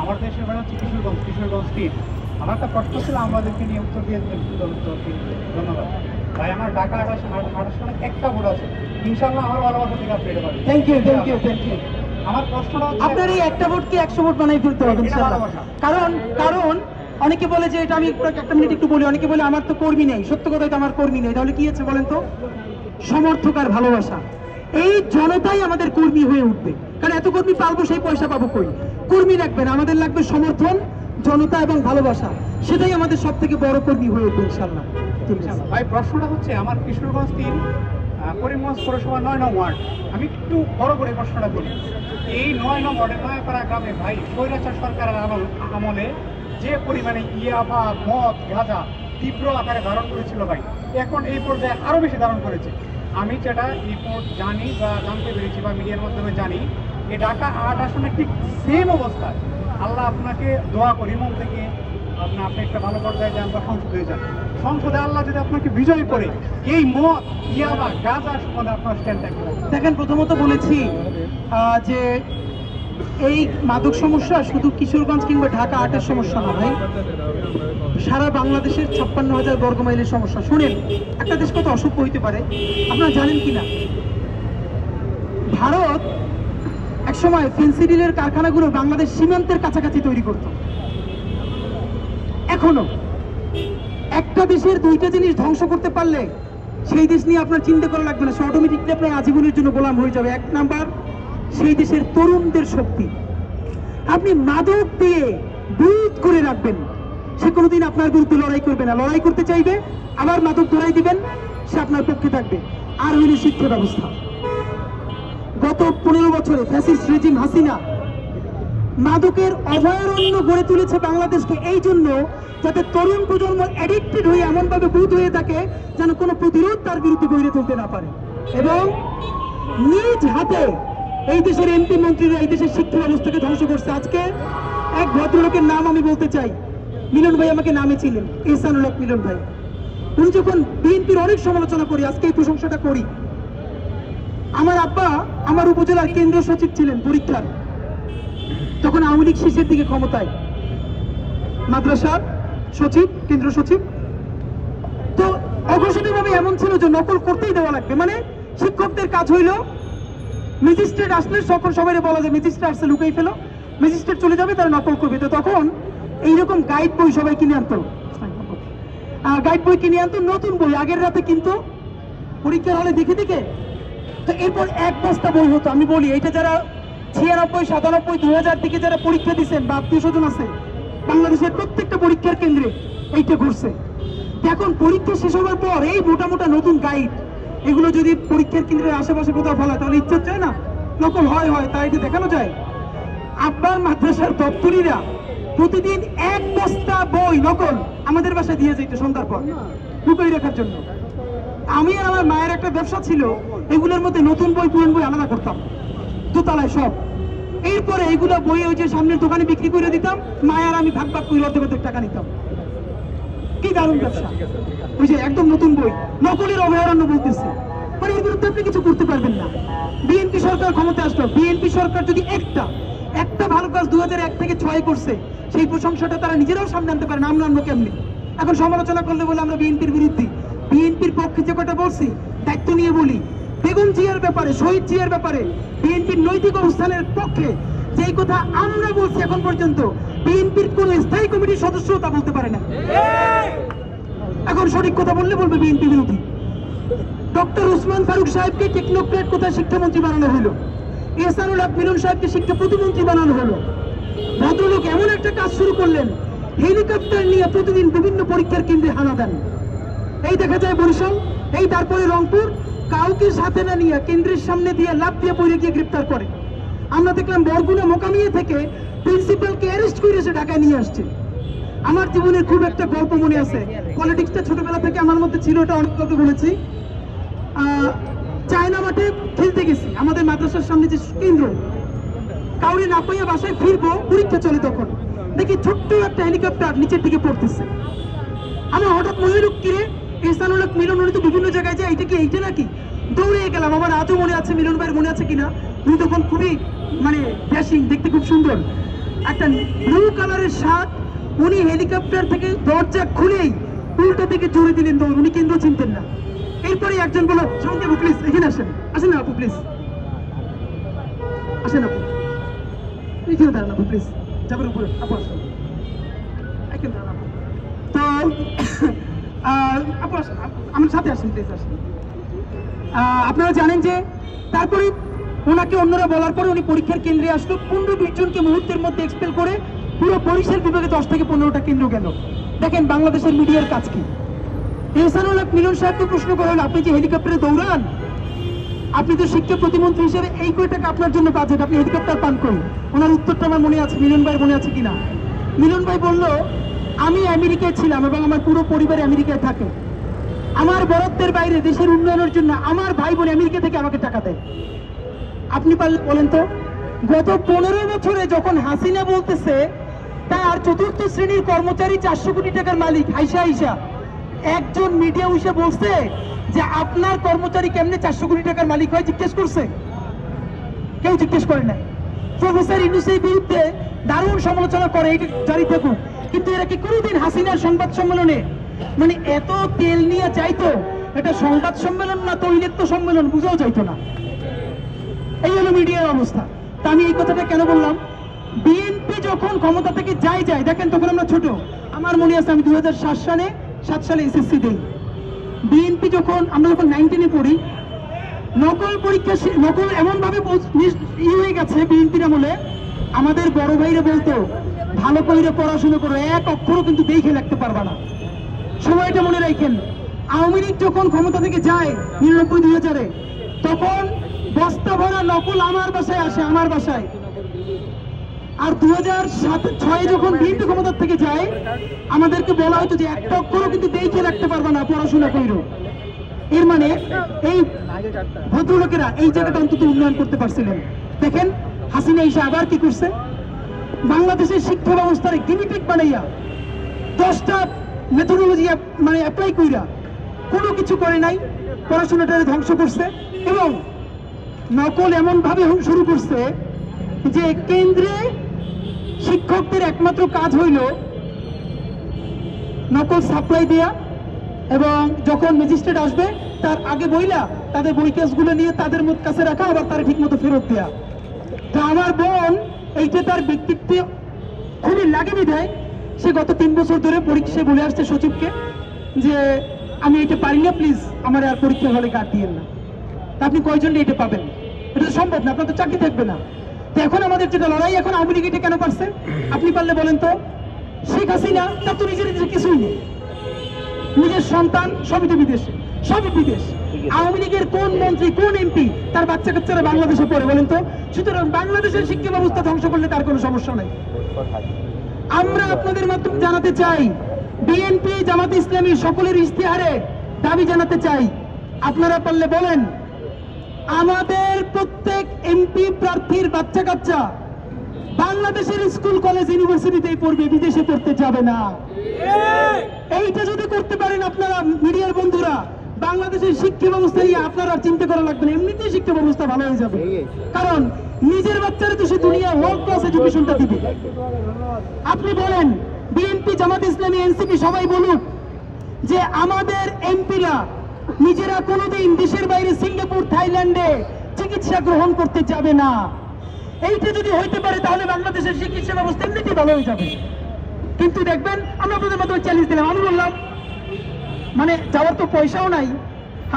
আমার দেশের বাড়ি হচ্ছে কিশোরগঞ্জ, কিশোরগঞ্জ 3। আমার একটা প্রশ্ন ছিল, আমাদেরকে নিয়ে উত্তর দিয়ে ধন্যবাদ ভাই। আমার ঢাকা 28 সালে একটা ভোট আছে, ইনশাআল্লাহ আমার ভালোবাসা থেকে আপনি এটা পাবেন। Thank you, thank you, thank you. আমার প্রশ্নটা হচ্ছে, আপনার এই একটা ভোটকে 100 ভোট বানাই ফেলতে হবে ইনশাআল্লাহ। কারণ অনেকে বলে যে এটা, আমি একটা মিনিট একটু বলি, অনেকে বলে আমার তো কর্মী নেই। সত্য কথাই তো আমার কর্মী নেই, তাহলে কি আছে বলেন তো? সমর্থক আর ভালোবাসা। এই জনতাই আমাদের কর্মী হয়ে উঠবে, কারণ এত কর্মী পালবো, সেই পয়সা পাবো কই? কর্মী লাগবে না, আমাদের লাগবে সমর্থন, জনতা এবং ভালোবাসা। সেটাই আমাদের সব থেকে বড় কর্মী হয়ে উঠবে ইনশাআল্লাহ। ভাই প্রশ্নটা হচ্ছে, আমার কিশোরগঞ্জ 3, করিমগঞ্জ পৌরসভা 9 নং ওয়ার্ড। আমি একটু বড় করে প্রশ্নটা করি। এই 9 নং ওয়ার্ডের নয়াপাড়া গ্রামে ভাই স্বৈরাচার সরকারের আমলে যে পরিমাণে ইয়াবা, মদ, গাঁজা তীব্র আকারে ধারণ করেছিল ভাই, এখন এই পর্যায়ে আরো বেশি ধারণ করেছে। আমি যেটা রিপোর্ট জানি বা জানতে পেরেছি বা মিডিয়ার মাধ্যমে জানি, এই ঢাকা 8 আসনে ঠিক সেম অবস্থা। আল্লাহ আপনাকে দোয়া করি মন থেকে, আপনি একটা ভালো পর্যায়ে যান বা সংসদে যান। সংসদে আল্লাহ যদি আপনাকে বিজয় করে, এই মদ, ইয়াবা, গাঁজা সম্বন্ধে আপনার স্ট্যান্ড কি? দেখেন, প্রথমত বলেছি যে এই মাদক সমস্যা শুধু কিশোরগঞ্জ কিংবা ঢাকা 8-এর সমস্যা না ভাই, সারা বাংলাদেশের 56,000 বর্গমাইলের সমস্যা। শুনেন, একটা দেশ কত অসভ্য হইতে পারে আপনারা জানেন কিনা? ভারত একসময় ফেন্সিডিলের কারখানাগুলো বাংলাদেশ সীমান্তের কাছাকাছি তৈরি করত। এখনো একটা দেশের দুইটা জিনিস ধ্বংস করতে পারলে সেই দেশ নিয়ে আপনার চিন্তা করা লাগবে না, সে অটোমেটিকলি আপনার আজীবনের জন্য গোলাম হয়ে যাবে। এক নাম্বার, সেই দেশের তরুণদের শক্তি। আপনি মাদক দিয়ে বিরোধ করে রাখবেন, সে কোনোদিন আপনার বিরুদ্ধে লড়াই করবে না। লড়াই করতে চাইবে, আবার মাদক ধরাই দিবেন, সে আপনার পক্ষে থাকবে। আর হইল শিক্ষা ব্যবস্থা। গত 15 বছরে ফ্যাসিস্ট রেজিম হাসিনা মাদকের অভয়ারণ্য গড়ে তুলেছে বাংলাদেশকে, এই জন্য যাতে তরুণ প্রজন্ম অ্যাডিক্টেড হয়ে এমনভাবে বুধ হয়ে থাকে যেন কোনো প্রতিরোধ তার বিরুদ্ধে গড়ে তুলতে না পারে। এবং নিজ হাতে এই দেশের এমপি মন্ত্রীরা এই দেশের শিক্ষা ব্যবস্থাকে ধ্বংস করছে। আজকে এক ভদ্রলোকের নাম আমি বলতে চাই, মিলন ভাই আমাকে নামে ছিলেন, এহসানুল হক মিলন ভাই। উনি যখন বিএনপির অনেক সমালোচনা করি, আজকে এই প্রশংসাটা করি। আমার আব্বা আমার উপজেলার কেন্দ্রীয় সচিব ছিলেন পরীক্ষার, তখন আওয়ামী লীগ শেষের দিকে ক্ষমতায়, মাদ্রাসার সচিব, কেন্দ্র সচিব। তো অঘোষিতভাবে এমন ছিল যে নকল করতেই দেওয়া লাগবে, মানে শিক্ষকদের কাজ হইল ম্যাজিস্ট্রেট আসলে সকল সবাই বলা যায় ম্যাজিস্ট্রেট আসলে লুকাই ফেলো, ম্যাজিস্ট্রেট চলে যাবে, তারা নকল করবে। তো তখন এইরকম গাইড বই সবাই কিনে আনতো, গাইড বই কিনে আনতো, নতুন বই আগের রাতে কিন্তু পরীক্ষার হলে দেখে দেখে। তো এরপর এক বস্তা বই হতো। আমি বলি, এইটা যারা 96, 97, 2000 দিকে যারা পরীক্ষা দিচ্ছেন বা আত্মীয় স্বজন আছে, বাংলাদেশের প্রত্যেকটা পরীক্ষার কেন্দ্রে এইটা ঘুরছে। এখন পরীক্ষা শেষ হওয়ার পর এই মোটা মোটা নতুন গাইড, এগুলো যদি পরীক্ষার কেন্দ্রের আশেপাশে কোথাও ফেলায় তাহলে ইচ্ছা চায় না, নকল হয় তাই এটা দেখানো যায়। আপনার মাদ্রাসার দপ্তরিরা প্রতিদিন এক বস্তা বই নকল আমাদের বাসায় দিয়ে যেত সন্ধ্যার পর লুকিয়ে রাখার জন্য। আমি আর আমার মায়ের একটা ব্যবসা ছিল, এগুলোর মধ্যে নতুন বই পুরান বই আলাদা করতাম দোতলায় সব। এরপরে এইগুলো বই ওই যে সামনের দোকানে বিক্রি করে দিতাম, মায়ের আমি ভাগ ভাগ করে অর্ধেক টাকা নিতাম। কি দারুণ ব্যবসা! ওই যে একদম নতুন বই, নকলের অভয়ারণ্য বলতেছে, মানে এর বিরুদ্ধে আপনি কিছু করতে পারবেন না। বিএনপি সরকার ক্ষমতায় আসলো, বিএনপি সরকার যদি একটা ভালো কাজ 2001 থেকে 6 করছে, সেই প্রশংসাটা তারা নিজেরাও সামনে আনতে পারে না, আমরা আনবো কেমনি? এখন সমালোচনা করলে বলে আমরা বিএনপির বিরুদ্ধে। বিএনপির পক্ষে যে কটা বলছি দায়িত্ব নিয়ে বলি, বেগম জিয়ার ব্যাপারে, শহীদ জিয়ার ব্যাপারে বিএনপির নৈতিক অবস্থানের পক্ষে যেই কথা আমরা বলছি এখন পর্যন্ত বিএনপির কোন স্থায়ী কমিটির সদস্য তা বলতে পারে না। এখন সঠিক কথা বললে বলবে বিএনপি বিরোধী। ডক্টর উসমান ফারুক সাহেবকে টেকনোক্রেট কোথায় শিক্ষামন্ত্রী বানানো হলো, এহসানুল হক মিলন সাহেবকে শিক্ষা প্রতিমন্ত্রী বানানো হলো। ভদ্রলোক এমন একটা কাজ শুরু করলেন, হেলিকপ্টার নিয়ে প্রতিদিন বিভিন্ন পরীক্ষার কেন্দ্রে হানা দেন। এই দেখা যায় বরিশাল, এই তারপরে রংপুর, কাউকে সাথে না নিয়ে কেন্দ্রের সামনে দিয়ে লাফ দিয়ে পড়ে গিয়ে গ্রেপ্তার করে। আমরা দেখলাম বরগুনা মোকামিয়া থেকে প্রিন্সিপালকে অ্যারেস্ট করে এসে ঢাকায় নিয়ে আসছে। আমার জীবনের খুব একটা গল্প মনে আছে, পলিটিক্সটা ছোটবেলা থেকে আমার মধ্যে ছিল, এটা অনেক কথা বলেছি। চায়না মাঠে খেলতে গেছি, আমাদের মাদ্রাসার সামনে যে কেন্দ্র, কাউরে না পাইয়া বাসায় ফিরবো, পরীক্ষা চলে, তখন দেখি ছোট্ট একটা হেলিকপ্টার নিচের দিকে পড়তেছে। আমার হঠাৎ মনে হলো কিরে এহসানুল হক মিলন, উনি তো বিভিন্ন জায়গায় যায়, এইটা নাকি? দৌড়ে গেলাম, আমার আজও মনে আছে, মিলন ভাইয়ের মনে আছে কিনা, উনি তখন খুবই মানে ড্যাশিং, দেখতে খুব সুন্দর। একটা ব্লু কালারের শার্ট, উনি হেলিকপ্টার থেকে দরজা খুলেই উল্টো দিকে জোরে দিলেন দৌড়, উনি কেন্দ্র চিনতেন না। এরপরে একজন বলল, সঙ্গে আপু প্লিজ এখানে আসেন, আসেন না আপু প্লিজ, আসেন আপু এখানে দাঁড়ান আপু প্লিজ, যাবেন উপরে আপু আসেন, এখানে দাঁড়ান আপু। তো আপু আসেন, আমার সাথে আসেন প্লিজ, আসেন। আপনারা জানেন যে তারপরে ওনাকে অন্যরা বলার পরে উনি পরীক্ষার কেন্দ্রে আসলো, 15-20 জনকে মুহূর্তের মধ্যে এক্সপেল করে পুরো বরিশাল বিভাগে 10 থেকে 15টা কেন্দ্র গেল। দেখেন বাংলাদেশের মিডিয়ার কাজ কি। এহসানুল হক মিলন সাহেবকে প্রশ্ন করা হলো, আপনি যে হেলিকপ্টারে দৌড়ান, আপনি তো শিক্ষা প্রতিমন্ত্রী হিসেবে এই কোটি টাকা আপনার জন্য বাজেট, আপনি হেলিকপ্টার পান করুন। ওনার উত্তরটা আমার মনে আছে, মিলন ভাইয়ের মনে আছে কিনা। মিলন ভাই বলল, আমি আমেরিকায় ছিলাম এবং আমার পুরো পরিবার আমেরিকায় থাকে, আমার বরাদ্দের বাইরে দেশের উন্নয়নের জন্য আমার ভাই বোন আমেরিকা থেকে আমাকে টাকা দেয়। আপনি পারলে বলেন তো, গত 15 বছরে যখন হাসিনা বলতেছে তার 4র্থ শ্রেণীর কর্মচারী 400 কোটি টাকার মালিক, আইসা আইসা একজন মিডিয়া উইসে বলছে যে আপনার কর্মচারী কেমনে 400 কোটি টাকার মালিক হয়, জিজ্ঞেস করছে? কেউ জিজ্ঞেস করে নাই। প্রফেসর ইউনূসের বিরুদ্ধে দারুণ সমালোচনা করে, এটা জারি থাকুক, কিন্তু এরা কি কোনোদিন হাসিনার সংবাদ সম্মেলনে মানে এত তেল নিয়ে চাইতো? এটা সংবাদ সম্মেলন না তৈলাক্ত সম্মেলন, বুঝাও যাইতো না। এই হলো মিডিয়ার অবস্থা। তা আমি এই কথাটা কেন বললাম, বিএনপি যখন ক্ষমতা থেকে যায় দেখেন তখন আমরা ছোট, আমার মনে আছে আমি 2007 সালে এসএসসি দেই। বিএনপি আমরা যখন 19-এ পড়ি, নকল পরীক্ষা, নকল এমন ভাবে হয়ে গেছে বিএনপির আমলে, আমাদের বড় ভাইরা বলতো ভালো করে পড়াশোনা করো, এক অক্ষরও কিন্তু দেখে লিখতে পারবা না। সময়টা মনে রাখেন, আওয়ামী লীগ যখন ক্ষমতা থেকে যায় 99-2000-এ, তখন বস্তা ভরা নকল আমার বাসায় আসে, আমার বাসায়। আর 2006-এ যখন বিএনপি ক্ষমতা থেকে যায়, আমাদেরকে বলা হতো যে একটা অক্ষরও কিন্তু দেখে রাখতে পারবে না, পড়াশোনা করো। এর মানে এই ভদ্রলোকেরা এই জায়গাটা অন্তত উন্নয়ন করতে পারছিলেন। দেখেন হাসিনা এসে আবার কি করছে, বাংলাদেশের শিক্ষা ব্যবস্থার গিনিপিগ বানাইয়া 10টা মেথোডোলজি মানে অ্যাপ্লাই কইরা কোনো কিছু করে নাই, পড়াশোনাটাকে ধ্বংস করছে। এবং নকল এমন ভাবে শুরু করছে যে কেন্দ্রে শিক্ষকদের একমাত্র কাজ হইল নকল সাপ্লাই দেয়া, এবং যখন ম্যাজিস্ট্রেট আসবে তার আগে বইলা তাদের বই কেসগুলো নিয়ে তাদের কাছে রাখা, আবার তার ঠিক মতো ফেরত দেয়া। তো আমার বোন এইটা তার ব্যক্তিত্বে খুবই লাগে বিধায় সে গত 3 বছর ধরে পরীক্ষায় বলে আসছে সচিবকে যে আমি এটা পারি না, প্লিজ আমার আর পরীক্ষা হলে কাট দিয়েন না। তা আপনি কয়জন এটা পাবেন? এটা তো সম্ভব না, আপনার তো চাকরি থাকবে না। তো এখন আমাদের যেটা লড়াই, এখন আওয়ামী লীগ এটা কেন পারছে আপনি পারলে বলেন তো? শেখ হাসিনা তার তো নিজের দেশে কিছুই নেই, নিজের সন্তান সবই তো বিদেশে, সবই বিদেশ। আওয়ামী লীগের কোন মন্ত্রী কোন এমপি তার বাচ্চা কাচ্চারা বাংলাদেশে পড়ে বলেন তো? সুতরাং বাংলাদেশের শিক্ষা ব্যবস্থা ধ্বংস করলে তার কোনো সমস্যা নাই। আমরা আপনাদের মাধ্যমে জানাতে চাই, বিএনপি জামাত ইসলামী সকলের ইশতেহারে দাবি জানাতে চাই, আপনারা পারলে বলেন আমাদের প্রত্যেক এমপি প্রার্থীর বাচ্চা কাচ্চা বাংলাদেশের স্কুল কলেজ ইউনিভার্সিটিতে পড়বে, বিদেশে পড়তে যাবে না। এইটা যদি করতে পারেন আপনারা মিডিয়ার বন্ধুরা, বাংলাদেশের শিক্ষা ব্যবস্থা নিয়ে আপনারা চিন্তা করা লাগবে না, এমনিতেই শিক্ষা ব্যবস্থা ভালো হয়ে যাবে। কারণ নিজের বাচ্চারা তো সে দুনিয়া ওয়ার্ল্ড ক্লাস এডুকেশনটা দিবে। আপনি বলেন বিএনপি জামাত ইসলামী এনসিপি সবাই বলুক যে আমাদের এমপিরা নিজেরা কোনোদিন দেশের বাইরে সিঙ্গাপুর থাইল্যান্ডে চিকিৎসা গ্রহণ করতে যাবে না। এইটা যদি হইতে পারে তাহলে বাংলাদেশের চিকিৎসা ব্যবস্থা এমনিতেই ভালো হয়ে যাবে। কিন্তু দেখবেন আমরা আপনাদের মাধ্যমে চ্যালেঞ্জ দিলাম, আমি বললাম মানে যাওয়ার তো পয়সাও নাই,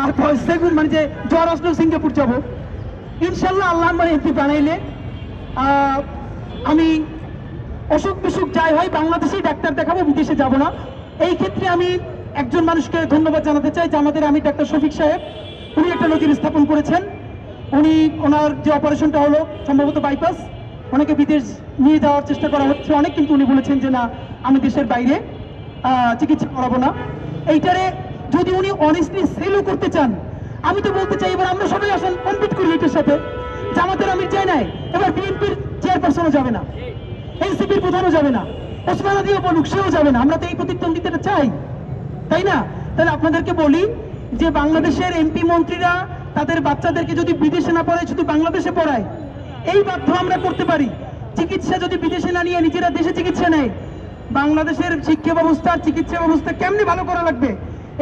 আর পয়সা মানে যে জ্বর আসলো সিঙ্গাপুর যাব, ইনশাল্লাহ আল্লাহ মানে এমপি বানাইলে আমি অসুখ বিসুখ যাই হয় বাংলাদেশেই ডাক্তার দেখাবো, বিদেশে যাব না। এই ক্ষেত্রে আমি একজন মানুষকে ধন্যবাদ জানাতে চাই যে আমাদের আমি ডাক্তার শফিক সাহেব, উনি একটা নজির স্থাপন করেছেন। উনি ওনার যে অপারেশনটা হলো সম্ভবত বাইপাস, ওনাকে বিদেশ নিয়ে যাওয়ার চেষ্টা করা হচ্ছে অনেক, কিন্তু উনি বলেছেন যে না আমি দেশের বাইরে চিকিৎসা করাবো না। এইটারে যদি উনি অনেস্টলি সেলও করতে চান, আমি তো বলতে চাই এবার আমরা সবাই আসেন কম্পিট করি এটার সাথে। জামাতের আমির চাই নাই, এবার বিএনপির চেয়ারপারসনও যাবে না, এনসিপির প্রধানও যাবে না, ওসমান আদিও বলুক সেও যাবে না। আমরা তো এই প্রতিদ্বন্দ্বিতাটা চাই, তাই না? তাহলে আপনাদেরকে বলি যে বাংলাদেশের এমপি মন্ত্রীরা তাদের বাচ্চাদেরকে যদি বিদেশে না পড়ায় শুধু বাংলাদেশে পড়ায়, এই বাধ্য আমরা করতে পারি। চিকিৎসা যদি বিদেশে না নিয়ে নিজেরা দেশে চিকিৎসা নেয়, বাংলাদেশের শিক্ষা ব্যবস্থা চিকিৎসা ব্যবস্থা কেমনি ভালো করা লাগবে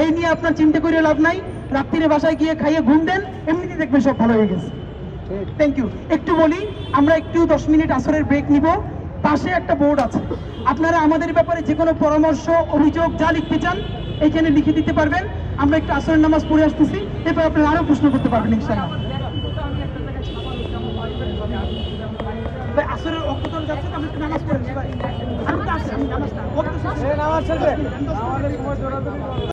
এই নিয়ে আপনার চিন্তা করে লাভ নাই। রাত্রিরে বাসায় গিয়ে খাইয়ে ঘুম দেন, এমনিতেই দেখবেন সব ভালো হয়ে গেছে। Thank you. একটু বলি, আমরা একটু 10 মিনিট আসরের ব্রেক নিব। পাশে একটা বোর্ড আছে, আপনারা আমাদের ব্যাপারে যে কোনো পরামর্শ অভিযোগ যা লিখতে চান এখানে লিখে দিতে পারবেন। আমরা একটু আসরের নামাজ পড়ে আসতেছি, এরপর আপনারা আরো প্রশ্ন করতে পারবেন ইনশাআল্লাহ। ভাই আসরের ওয়াক্ত তো যাচ্ছে, আমরা একটু নামাজ পড়ে নিই ভাই। আমি তো আসছি, নামাজটা ওয়াক্ত শেষ। নামাজ চলবে।